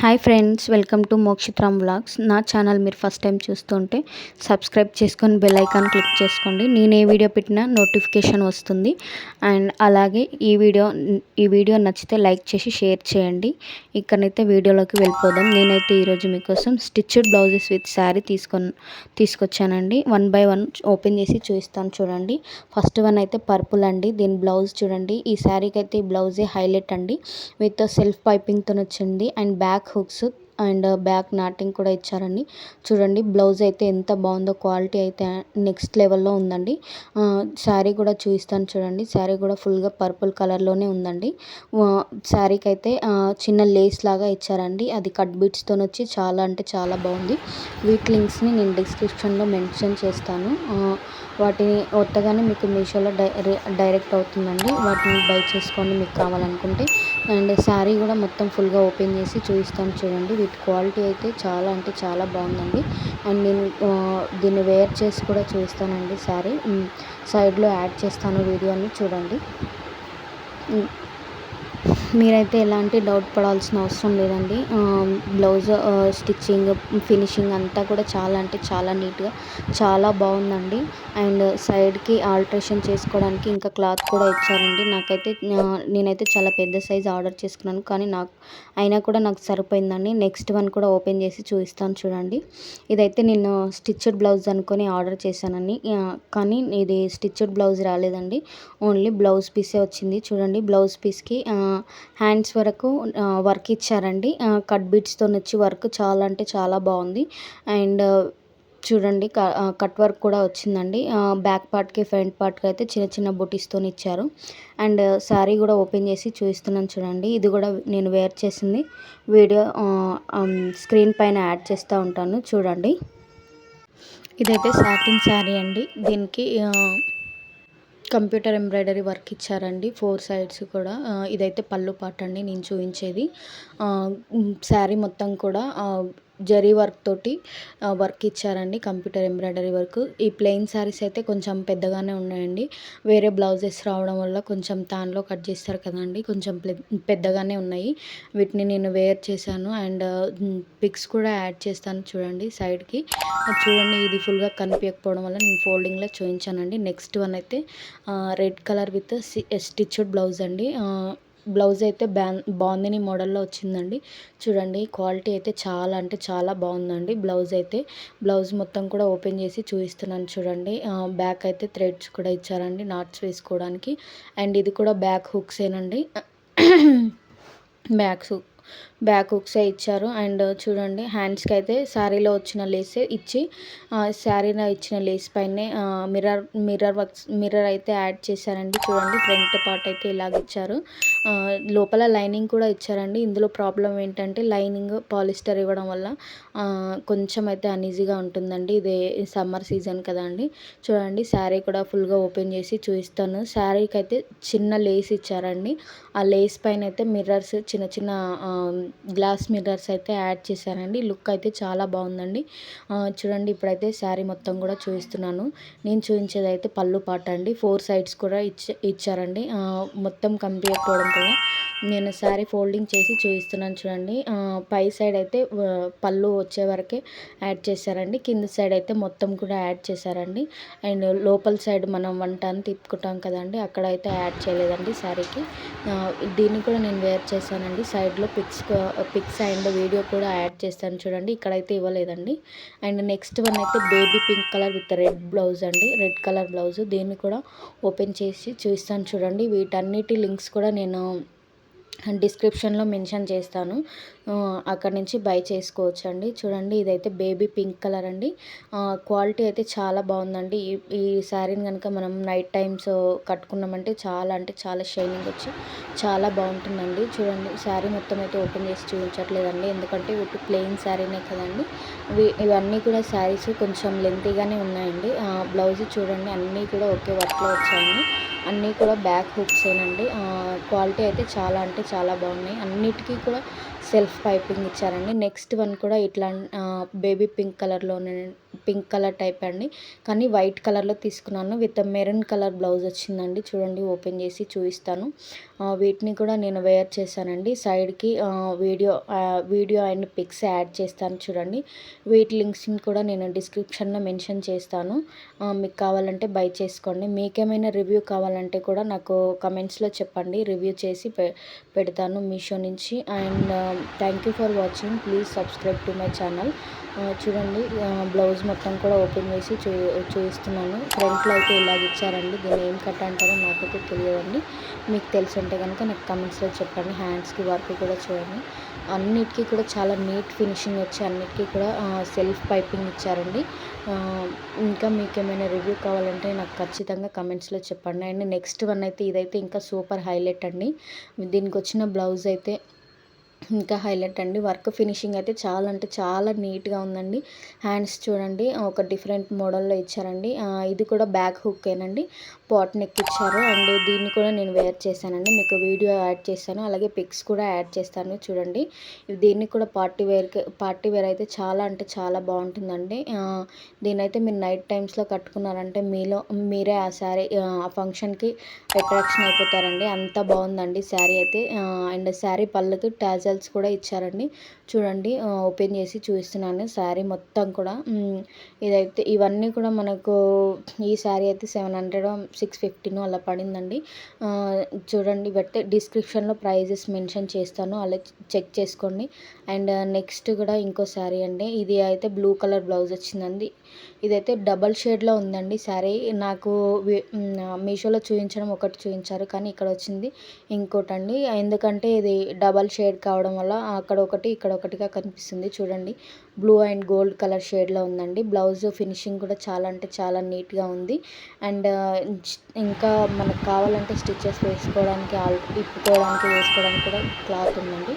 Hi friends, welcome to Mokshitram vlogs. నా channel మీరు first time చూస్తుంటే సబ్స్క్రైబ్ చేసుకొని బెల్ ఐకాన్ క్లిక్ చేసుకోండి. నేను ఏ వీడియో పెట్టినా నోటిఫికేషన్ వస్తుంది. అండ్ అలాగే ఈ వీడియో నచ్చితే లైక్ చేసి షేర్ చేయండి. ఇక్కడైతే వీడియోలోకి వెళ్ళిపోదాం. నేనైతే ఈరోజు మీకోసం స్టిచ్డ్ బ్లౌజెస్ విత్ శారీ తీసుకొచ్చానండి. 1 by 1 ఓపెన్ చేసి చూపిస్తాను చూడండి. ఫస్ట్ వన్ అయితే పర్పుల్ అండి. దీని బ్లౌజ్ చూడండి. ఈ శారీకి అయితే ఈ బ్లౌజే హైలైట్ అండి. విత్ సెల్ఫ్ పైపింగ్తో వచ్చింది and back hooks and back NATing కూడా ఇచ్చారండి. చూడండి బ్లౌజ్ అయితే ఎంత బాగుందో, క్వాలిటీ అయితే నెక్స్ట్ లెవెల్లో ఉందండి. శారీ కూడా చూపిస్తాను చూడండి. శారీ కూడా ఫుల్గా పర్పుల్ కలర్లోనే ఉందండి. శారీకి అయితే చిన్న లేస్ లాగా ఇచ్చారండి. అది కట్ బీట్స్తో వచ్చి చాలా అంటే చాలా బాగుంది. వీటి లింక్స్ని నేను డిస్క్రిప్షన్లో మెన్షన్ చేస్తాను. వాటిని వత్తగానే మీకు మీషోలో డైరెక్ట్ అవుతుందండి. వాటిని బై చేసుకోండి మీకు కావాలనుకుంటే. అండ్ శారీ కూడా మొత్తం ఫుల్గా ఓపెన్ చేసి చూపిస్తాను చూడండి. వీటి క్వాలిటీ అయితే చాలా అంటే చాలా బాగుందండి. అండ్ నేను దీన్ని వేర్ చేసి కూడా చూపిస్తానండి. శారీ సైడ్లో యాడ్ చేస్తాను వీడియోని చూడండి. మీరైతే ఎలాంటి డౌట్ పడాల్సిన అవసరం లేదండి. బ్లౌజ్ స్టిచ్చింగ్ ఫినిషింగ్ అంతా కూడా చాలా అంటే చాలా నీట్గా చాలా బాగుందండి. అండ్ సైడ్కి ఆల్ట్రేషన్ చేసుకోవడానికి ఇంకా క్లాత్ కూడా ఇచ్చారండి. నేనైతే చాలా పెద్ద సైజ్ ఆర్డర్ చేసుకున్నాను, కానీ అయినా కూడా నాకు సరిపోయిందండి. నెక్స్ట్ వన్ కూడా ఓపెన్ చేసి చూపిస్తాను చూడండి. ఇదైతే నేను స్టిచ్డ్ బ్లౌజ్ అనుకొని ఆర్డర్ చేశానండి, కానీ ఇది స్టిచ్డ్ బ్లౌజ్ రాలేదండి. ఓన్లీ బ్లౌజ్ పీసే వచ్చింది. చూడండి బ్లౌజ్ పీస్కి హ్యాండ్స్ వరకు వర్క్ ఇచ్చారండి. కట్ బీట్స్తో వచ్చి వర్క్ చాలా అంటే చాలా బాగుంది. అండ్ చూడండి కట్ వర్క్ కూడా వచ్చిందండి. బ్యాక్ పార్ట్కి ఫ్రంట్ పార్ట్కి అయితే చిన్న చిన్న బుటీస్తో ఇచ్చారు. అండ్ శారీ కూడా ఓపెన్ చేసి చూపిస్తున్నాను చూడండి. ఇది కూడా నేను వేర్ చేసింది వీడియో స్క్రీన్ పైన యాడ్ చేస్తూ ఉంటాను చూడండి. ఇదైతే సాటిన్ శారీ అండి. దీనికి కంప్యూటర్ ఎంబ్రాయిడరీ వర్క్ ఇచ్చారండి 4 సైడ్స్ కూడా. ఇదైతే పళ్ళు పాట అండి నేను చూపించేది. శారీ మొత్తం కూడా జరీ వర్క్ తోటి వర్క్ ఇచ్చారండి, కంప్యూటర్ ఎంబ్రాయిడరీ వర్క్. ఈ ప్లెయిన్ శారీస్ అయితే కొంచెం పెద్దగానే ఉన్నాయండి. వేరే బ్లౌజెస్ రావడం వల్ల కొంచెం తాన్లో కట్ చేస్తారు కదండి, కొంచెం పెద్దగానే ఉన్నాయి. వీటిని నేను వేర్ చేశాను అండ్ పిక్స్ కూడా యాడ్ చేస్తాను చూడండి సైడ్కి. చూడండి ఇది ఫుల్గా కనిపించకపోవడం వల్ల నేను ఫోల్డింగ్లో చూపించానండి. నెక్స్ట్ వన్ అయితే red colour with stitched blouse అండి. బ్లౌజ్ అయితే బాందిని మోడల్లో వచ్చిందండి. చూడండి క్వాలిటీ అయితే చాలా అంటే చాలా బాగుందండి. బ్లౌజ్ మొత్తం కూడా ఓపెన్ చేసి చూపిస్తున్నాను చూడండి. బ్యాక్ అయితే థ్రెడ్స్ కూడా ఇచ్చారండి నాట్స్ వేసుకోవడానికి. అండ్ ఇది కూడా బ్యాక్ హుక్సేనండి. బ్యాక్ హుక్సే ఇచ్చారు. అండ్ చూడండి హ్యాండ్స్కి అయితే శారీలో వచ్చిన లేసే ఇచ్చి శారీలో ఇచ్చిన లేస్ పైనే మిర్రర్ అయితే యాడ్ చేశారండి. చూడండి ఫ్రంట్ పార్ట్ అయితే ఇలాగ ఇచ్చారు. లోపల లైనింగ్ కూడా ఇచ్చారండి. ఇందులో ప్రాబ్లం ఏంటంటే లైనింగ్ పాలిస్టర్ ఇవ్వడం వల్ల కొంచెం అయితే అన్ఈజీగా ఉంటుందండి. ఇది సమ్మర్ సీజన్ కదండి. చూడండి శారీ కూడా ఫుల్గా ఓపెన్ చేసి చూపిస్తాను. శారీకి అయితే చిన్న లేస్ ఇచ్చారండి. ఆ లేస్ పైన అయితే మిర్రర్స్ చిన్న చిన్న గ్లాస్ మిర్రర్స్ అయితే యాడ్ చేశారండి. లుక్ అయితే చాలా బాగుందండి. చూడండి ఇప్పుడైతే శారీ మొత్తం కూడా చూపిస్తున్నాను. నేను చూపించేది అయితే పళ్ళు పాట అండి. 4 సైడ్స్ కూడా ఇచ్చారండి. మొత్తం కంప్లీట్ అయిపోవడం వల్ల నేను శారీ ఫోల్డింగ్ చేసి చూపిస్తున్నాను చూడండి. పై సైడ్ అయితే పళ్ళు వచ్చే వరకే యాడ్ చేశారండి. కింద సైడ్ అయితే మొత్తం కూడా యాడ్ చేశారండి. అండ్ లోపల సైడ్ మనం వంటని తిప్పుకుంటాం కదండి, అక్కడ అయితే యాడ్ చేయలేదండి శారీకి. దీన్ని కూడా నేను వేర్ చేశానండి. సైడ్లో పిక్స్ అండ్ వీడియో కూడా యాడ్ చేస్తాను చూడండి. ఇక్కడైతే ఇవ్వలేదండి. అండ్ నెక్స్ట్ వన్ అయితే baby pink colour with red blouse అండి. Red colour blouse. దీన్ని కూడా ఓపెన్ చేసి చూపిస్తాను చూడండి. వీటన్నిటి లింక్స్ కూడా నేను డిస్క్రిప్షన్లో మెన్షన్ చేస్తాను, అక్కడ నుంచి బై చేసుకోవచ్చు అండి. చూడండి ఇదైతే బేబీ పింక్ కలర్ అండి. క్వాలిటీ అయితే చాలా బాగుందండి. ఈ శారీని కనుక మనం నైట్ టైమ్స్ కట్టుకున్నామంటే చాలా అంటే చాలా షైనింగ్ వచ్చి చాలా బాగుంటుందండి. చూడండి శారీ మొత్తం అయితే ఓపెన్ చేసి చూపించట్లేదండి, ఎందుకంటే ఇటు ప్లెయిన్ శారీనే కదండి. ఇవన్నీ కూడా శారీస్ కొంచెం లెంతీగానే ఉన్నాయండి. బ్లౌజ్ చూడండి అన్నీ కూడా ఒకే వర్క్లో వచ్చాయండి. అన్నీ కూడా బ్యాక్ హుక్సేనండి. క్వాలిటీ అయితే చాలా అంటే చాలా బాగున్నాయి. అన్నిటికీ కూడా సెల్ఫ్ పైపింగ్ ఇచ్చారండి. నెక్స్ట్ వన్ కూడా ఇట్లా బేబీ పింక్ కలర్ టైప్ అండి, కానీ వైట్ కలర్లో తీసుకున్నాను. విత్ మెరూన్ కలర్ బ్లౌజ్ వచ్చిందండి. చూడండి ఓపెన్ చేసి చూపిస్తాను. వీటిని కూడా నేను వేర్ చేశానండి. సైడ్‌కి వీడియో అండ్ పిక్స్ యాడ్ చేస్తాను చూడండి. వీటి లింక్స్‌ని కూడా నేను డిస్క్రిప్షన్‌లో మెన్షన్ చేస్తాను. మీకు కావాలంటే బై చేసుకోండి. మీకేమైనా రివ్యూ కావాలంటే కూడా నాకు కమెంట్స్‌లో చెప్పండి. రివ్యూ చేసి పెడతాను మీషో నుంచి. And thank you for watching. Please subscribe to my channel. చూడండి, బ్లౌజ్ మొత్తం కూడా ఓపెన్ చేసి చూపిస్తున్నాను. ఫ్రంట్‌లో అయితే ఇలాగ ఇచ్చారండి. దీన్ని ఏం కట్ అంటారో నాకైతే తెలియదండి. మీకు తెలిసుంటే కనుక నాకు కమెంట్స్‌లో చెప్పండి. హ్యాండ్స్‌కి వర్క్ కూడా చూడండి. అన్నిటికీ కూడా చాలా నీట్ ఫినిషింగ్ వచ్చి అన్నిటికీ కూడా సెల్ఫ్ పైపింగ్ ఇచ్చారండి. ఇంకా మీకేమైనా రివ్యూ కావాలంటే నాకు ఖచ్చితంగా కమెంట్స్‌లో చెప్పండి. అండ్ నెక్స్ట్ వన్ అయితే ఇదైతే ఇంకా సూపర్ హైలైట్ అండి. దీనికి వచ్చిన బ్లౌజ్ అయితే ఇంకా హైలైట్ అండి. వర్క్ ఫినిషింగ్ అయితే చాలా అంటే చాలా నీట్‌గా ఉందండి. హ్యాండ్స్ చూడండి ఒక డిఫరెంట్ మోడల్‌లో ఇచ్చారండి. ఇది కూడా బ్యాక్ హుక్కేనండి. పాట్ నెక్ ఇచ్చారు. అండ్ దీన్ని కూడా నేను వేర్ చేశానండి. మీకు వీడియో యాడ్ చేశాను. అలాగే పిక్స్ కూడా యాడ్ చేస్తాను చూడండి. దీన్ని కూడా పార్టీ వేర్ అయితే చాలా అంటే చాలా బాగుంటుందండి. దీన్నైతే మీరు నైట్ టైమ్స్‌లో కట్టుకున్నారంటే మీరే ఆ శారీ ఆ ఫంక్షన్‌కి అట్రాక్షన్ అయిపోతారండి. అంత బాగుందండి శారీ అయితే. అండ్ శారీ పళ్ళుకి టాజల్స్ కూడా ఇచ్చారండి. చూడండి, ఓపెన్ చేసి చూపిస్తున్నాను శారీ మొత్తం కూడా. ఇవన్నీ కూడా మనకు ఈ శారీ అయితే 700 650 అలా పడిందండి. చూడండి, బట్టి డిస్క్రిప్షన్లో ప్రైజెస్ మెన్షన్ చేస్తాను, అలా చెక్ చేసుకోండి. అండ్ నెక్స్ట్ కూడా ఇంకో శారీ అండి. ఇది అయితే బ్లూ కలర్ బ్లౌజ్ వచ్చిందండి. ఇదైతే డబల్ షేడ్లో ఉందండి శారీ. నాకు మీషోలో చూపించడం ఒకటి చూపించారు, కానీ ఇక్కడ వచ్చింది ఇంకోటండి. ఎందుకంటే ఇది డబల్ షేడ్ కావడం వల్ల అక్కడ ఒకటి ఇక్కడ ఒకటిగా కనిపిస్తుంది. చూడండి, బ్లూ అండ్ గోల్డ్ కలర్ షేడ్లో ఉందండి. బ్లౌజ్ ఫినిషింగ్ కూడా చాలా అంటే చాలా నీట్గా ఉంది. అండ్ ఇంకా మనకు కావాలంటే స్టిచెస్ వేసుకోవడానికి ఇప్పుకోవడానికి వేసుకోవడానికి కూడా క్లాత్ ఉందండి.